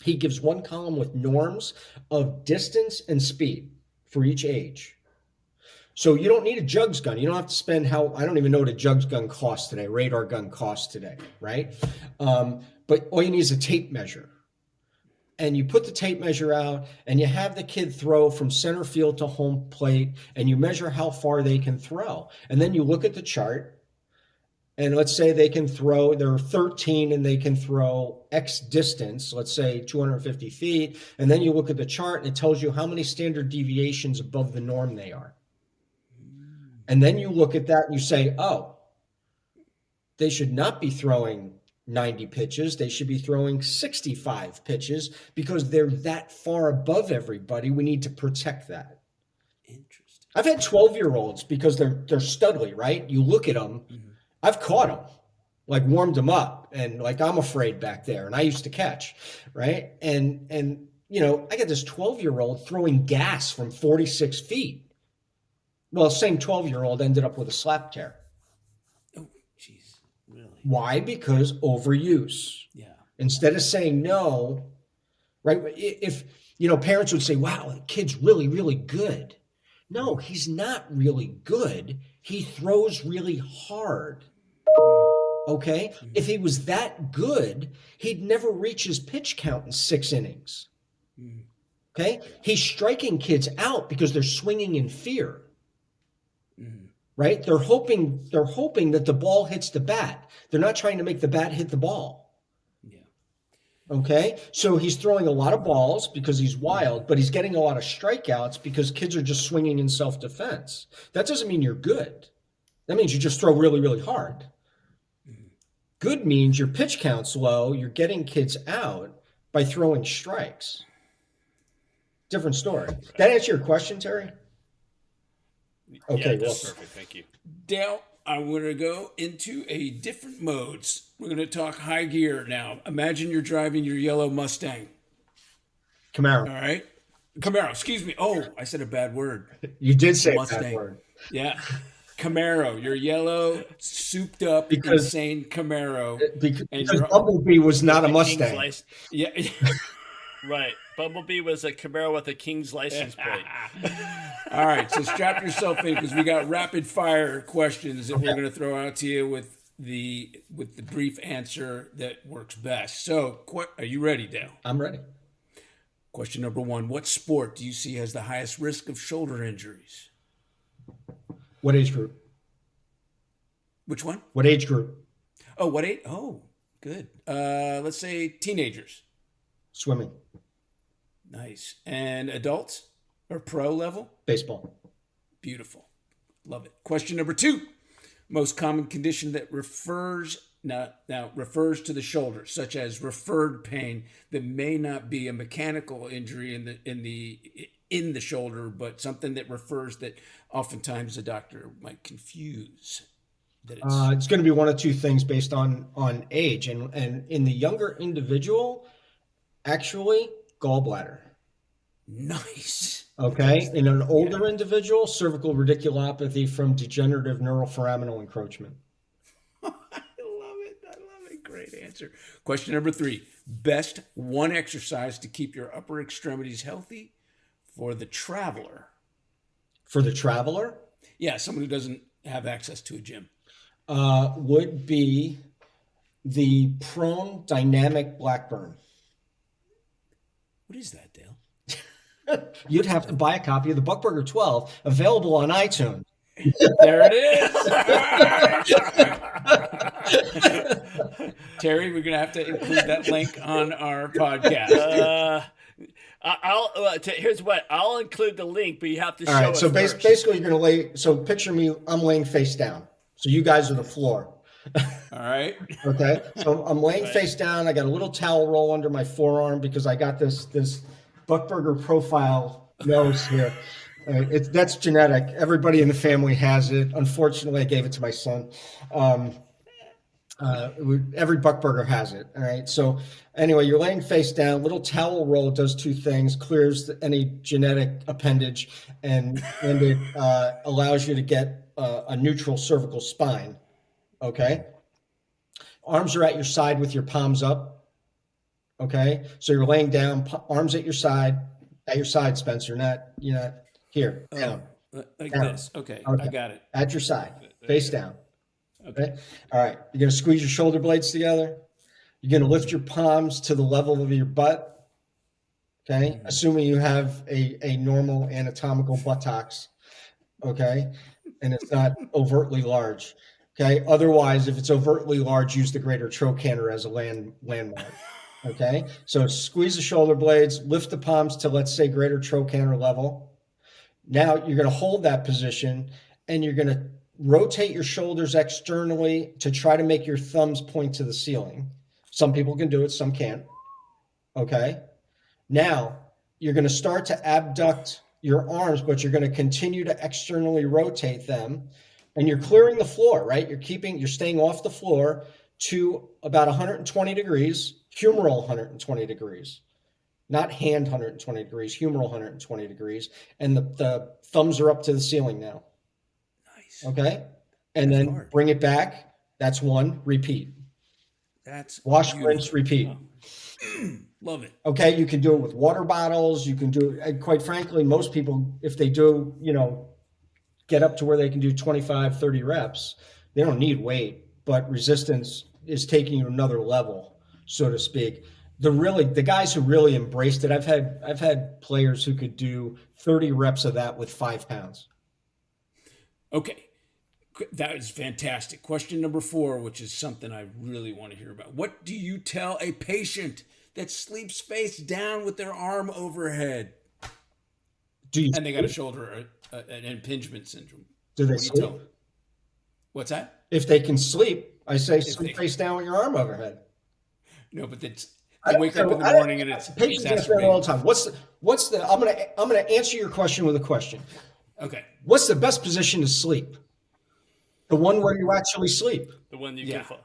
he gives one column with norms of distance and speed for each age. So you don't need a jugs gun. You don't have to spend I don't even know what a jugs gun costs today, radar gun costs today, right? But all you need is a tape measure. And you put the tape measure out and you have the kid throw from center field to home plate, and you measure how far they can throw. And then you look at the chart, and let's say they're 13 and they can throw X distance, let's say 250 feet. And then you look at the chart and it tells you how many standard deviations above the norm they are. And then you look at that and you say, oh, they should not be throwing 90 pitches. They should be throwing 65 pitches because they're that far above everybody. We need to protect that. Interesting. I've had 12-year-olds because they're studly, right? You look at them. Mm-hmm. I've caught them, like warmed them up, and like I'm afraid back there. And I used to catch, right? And I got this 12-year-old throwing gas from 46 feet. Well, same 12-year-old ended up with a slap tear. Oh, jeez. Really? Why? Because overuse. Yeah. Instead of saying no, right? If, parents would say, wow, the kid's really, really good. No, he's not really good. He throws really hard. Okay? Mm-hmm. If he was that good, he'd never reach his pitch count in 6 innings. Mm-hmm. Okay? He's striking kids out because they're swinging in fear. Mm-hmm. Right? They're hoping that the ball hits the bat. They're not trying to make the bat hit the ball. Yeah. Okay? So he's throwing a lot of balls because he's wild, but he's getting a lot of strikeouts because kids are just swinging in self-defense. That doesn't mean you're good. That means you just throw really, really hard. Mm-hmm. Good means your pitch count's low, you're getting kids out by throwing strikes. Different story. That answer your question, Terry? Okay, yeah, that's perfect. Thank you. Dale, I want to go into a different modes. We're going to talk high gear now. Imagine you're driving your yellow Mustang. Camaro. All right. Camaro, excuse me. Oh, I said a bad word. You did say Mustang. a bad word. Yeah. Camaro, your yellow, souped up, insane Camaro. Because Bumblebee was not a Mustang. Yeah. Right. Bumblebee was a Camaro with a King's license plate. All right, so strap yourself in because we got rapid fire questions that we're going to throw out to you with the brief answer that works best. So, are you ready, Dale? I'm ready. Question number 1: what sport do you see has the highest risk of shoulder injuries? What age group? Which one? What age group? Oh, what age? Oh, good. Let's say teenagers. Swimming. Nice. And adults or pro level? Baseball. Beautiful. Love it. Question number 2. Most common condition that refers to the shoulder, such as referred pain that may not be a mechanical injury in the shoulder, but something that refers that oftentimes the doctor might confuse. That it's going to be one of two things based on age, and in the younger individual, actually gallbladder. Nice. Okay. In an older individual, cervical radiculopathy from degenerative neuroforaminal encroachment. I love it. Great answer. Question number 3. Best one exercise to keep your upper extremities healthy for the traveler. For the traveler? Yeah, someone who doesn't have access to a gym. Would be the prone dynamic Blackburn. What is that, Dale? You'd have to buy a copy of the Buchberger 12, available on iTunes. There it is. Terry, we're going to have to include that link on our podcast. Here's what I'll include the link, but you have to All show right. us So first. basically, you're going to lay. So picture me. I'm laying face down. So you guys are the floor. All right. Okay. So I'm laying face down. I got a little towel roll under my forearm because I got this Buchberger profile nose here. That's genetic. Everybody in the family has it. Unfortunately, I gave it to my son. Every Buchberger has it. All right. So anyway, you're laying face down. Little towel roll does two things: clears any genetic appendage, and it allows you to get a neutral cervical spine. Okay. Arms are at your side with your palms up. Okay. So you're laying down, arms at your side, Spencer. Not here. Down. Like Down. this. Okay. Okay. I got it. At your side, face down. Okay. All right. You're going to squeeze your shoulder blades together. You're going to lift your palms to the level of your butt. Okay. Assuming you have a normal anatomical buttocks. Okay. And it's not overtly large. Okay. Otherwise, if it's overtly large, use the greater trochanter as a landmark. Okay. So squeeze the shoulder blades, lift the palms to, let's say, greater trochanter level. Now you're going to hold that position and you're going to rotate your shoulders externally to try to make your thumbs point to the ceiling. Some people can do it, some can't. Okay. Now you're going to start to abduct your arms, but you're going to continue to externally rotate them, and you're clearing the floor, right? You're staying off the floor to about 120 degrees, humeral 120 degrees, not hand 120 degrees, humeral 120 degrees. And the thumbs are up to the ceiling now. Nice. Okay. And then hard. bring it back. That's one. Repeat. That's Wash, beautiful. rinse, repeat. Love it. Okay. You can do it with water bottles. You can do it. Quite frankly, most people, if they do, get up to where they can do 25, 30 reps, they don't need weight, but resistance is taking you another level, so to speak. The guys who really embraced it, I've had players who could do 30 reps of that with 5 pounds. Okay. That is fantastic. Question number 4, which is something I really want to hear about. What do you tell a patient that sleeps face down with their arm overhead and they got a shoulder, an impingement syndrome? Do they What do you sleep? tell them? What's that? If they can sleep, I say sleep face down with your arm overhead. No, but they wake up in the morning and it's patients ask me all the time. I'm gonna answer your question with a question. Okay. What's the best position to sleep? The one where you actually sleep. The one you Yeah. can.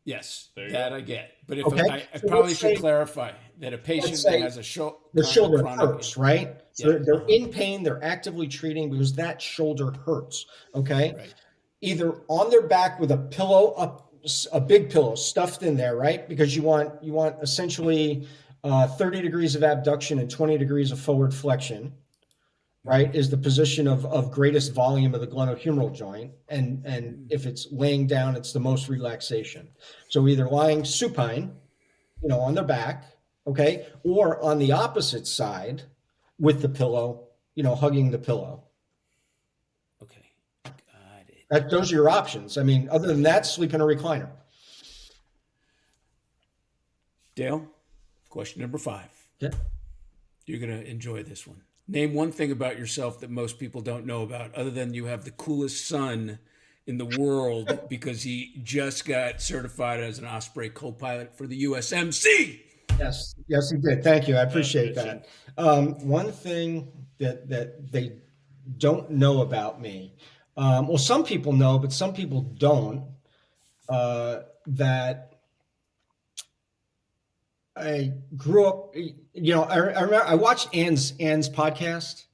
Yes, There you that go. I get. But if Okay. I So probably let's should say- clarify that a patient let's say that has a the shoulder chronic- hurts, right? So Yeah. they're in pain, they're actively treating because that shoulder hurts. Okay. Right. Either on their back with a pillow up, a big pillow stuffed in there, right? Because you want essentially 30 degrees of abduction and 20 degrees of forward flexion, right? Is the position of greatest volume of the glenohumeral joint. And if it's laying down, it's the most relaxation. So either lying supine, on their back, okay, or on the opposite side with the pillow, hugging the pillow. Okay. Got it. Those are your options. I mean, other than that, sleep in a recliner. Dale, question number 5. Yeah. You're going to enjoy this one. Name one thing about yourself that most people don't know about, other than you have the coolest son in the world because he just got certified as an Osprey co-pilot for the USMC. Yes, he did. Thank you. I appreciate that. One thing that they don't know about me, well, some people know, but some people don't, that I grew up, I remember I watched Anne's podcast,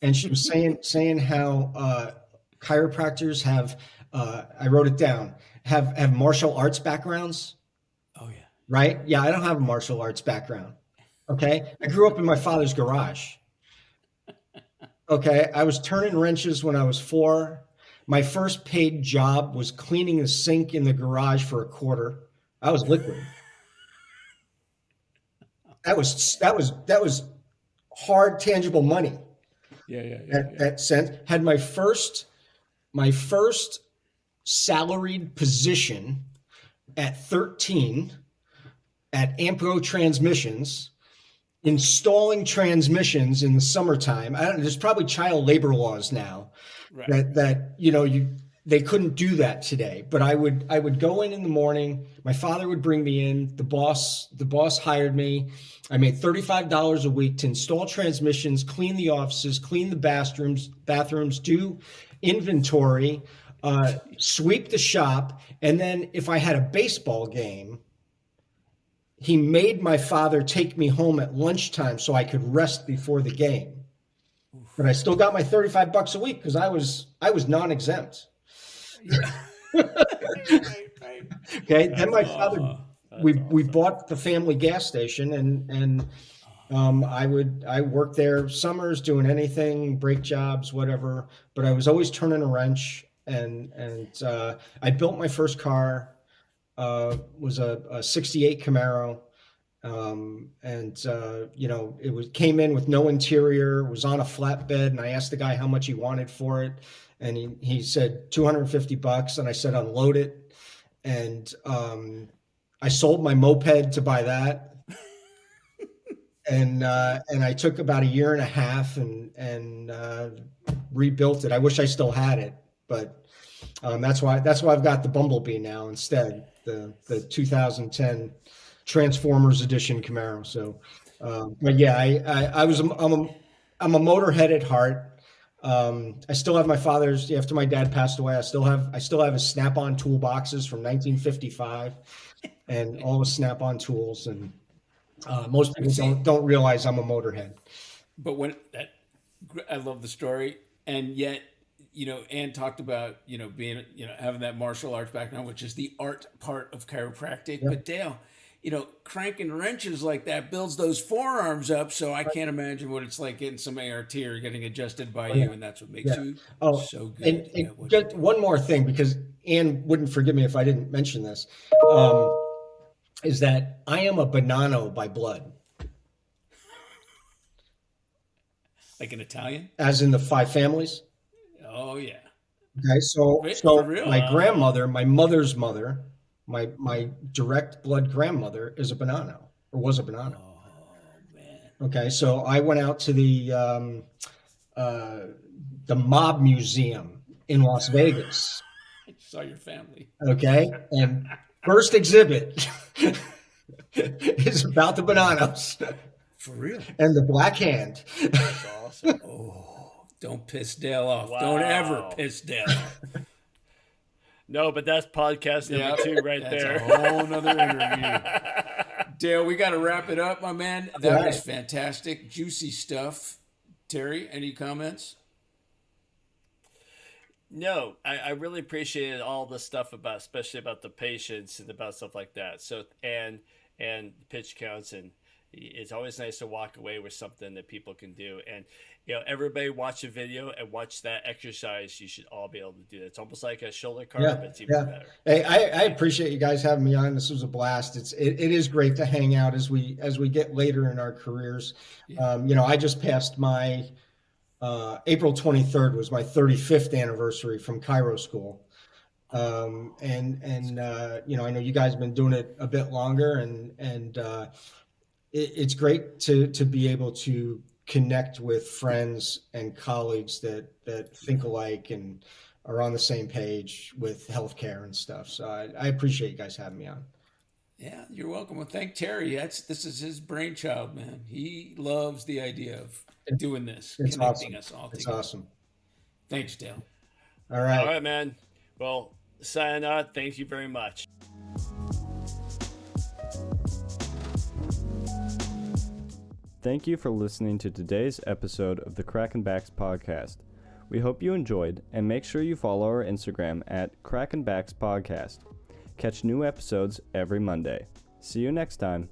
and she was saying how chiropractors have, I wrote it down, have martial arts backgrounds. Oh yeah. Right? Yeah, I don't have a martial arts background. Okay. I grew up in my father's garage. Okay. I was turning wrenches when I was 4. My first paid job was cleaning a sink in the garage for a quarter. I was liquid. That was hard, tangible money. Yeah. That sense. Had my first salaried position at 13 at Amco Transmissions installing transmissions in the summertime. There's probably child labor laws now Right. that they couldn't do that today. But I would go in the morning. My father would bring me in. The boss hired me. I made $35 a week to install transmissions, clean the offices, clean the bathrooms, do inventory, sweep the shop, and then if I had a baseball game, he made my father take me home at lunchtime so I could rest before the game. But I still got my $35 a week because I was non-exempt. Yeah. right. Okay. Then my father, we bought the family gas station, and I worked there summers doing anything, brake jobs, whatever. But I was always turning a wrench, and I built my first car. Was a 68 Camaro. It came in with no interior, was on a flatbed, and I asked the guy how much he wanted for it. And he said $250. And I said, unload it. And, I sold my moped to buy that. And I took about a year and a half and rebuilt it. I wish I still had it, but, that's why I've got the Bumblebee now instead, the 2010 Transformers edition Camaro. So, but yeah, I'm a motorhead at heart. I still have my father's, after my dad passed away, I still have his Snap-on toolboxes from 1955 and all the Snap-on tools. And, most people don't realize I'm a motorhead. But I love the story. And yet, Ann talked about, being, having that martial arts background, which is the art part of chiropractic. Yeah. But Dale, cranking wrenches like that builds those forearms up. So I can't imagine what it's like getting some ART or getting adjusted by you. And that's what makes you so good. And just one more thing, because Ann wouldn't forgive me if I didn't mention this, is that I am a Bonanno by blood. Like an Italian? As in the five families. Oh, yeah. Okay, so For real? my grandmother, my mother's mother, my direct blood grandmother is a Bonanno, or was a Bonanno. Oh, man. Okay, so I went out to the Mob Museum in Las Vegas. I saw your family. Okay, and first exhibit is about the Bonannos. For real? And the Black Hand. That's awesome. Oh, don't piss Dale off. Wow. Don't ever piss Dale off. No, but that's podcast number 2 right that's there. a whole nother interview. Dale, we got to wrap it up, my man. That was fantastic. Juicy stuff. Terry, any comments? No, I really appreciated all the stuff especially about the patients and about stuff like that. So, and pitch counts, and it's always nice to walk away with something that people can do. And, everybody watch a video and watch that exercise. You should all be able to do that. It's almost like a shoulder carb, but it's even better. Hey, I appreciate you guys having me on. This was a blast. It is great to hang out as we get later in our careers. Yeah. I just passed my April 23rd was my 35th anniversary from chiro school. I know you guys have been doing it a bit longer, and it's great to be able to connect with friends and colleagues that think alike and are on the same page with healthcare and stuff. So I appreciate you guys having me on. Yeah, you're welcome. Well, thank Terry. This is his brainchild, man. He loves the idea of doing this, connecting us all together. It's awesome. Thanks, Dale. All right. All right, man. Well, sayonara. Thank you very much. Thank you for listening to today's episode of the Crackin' Backs podcast. We hope you enjoyed, and make sure you follow our Instagram at Crackin' Backs Podcast. Catch new episodes every Monday. See you next time.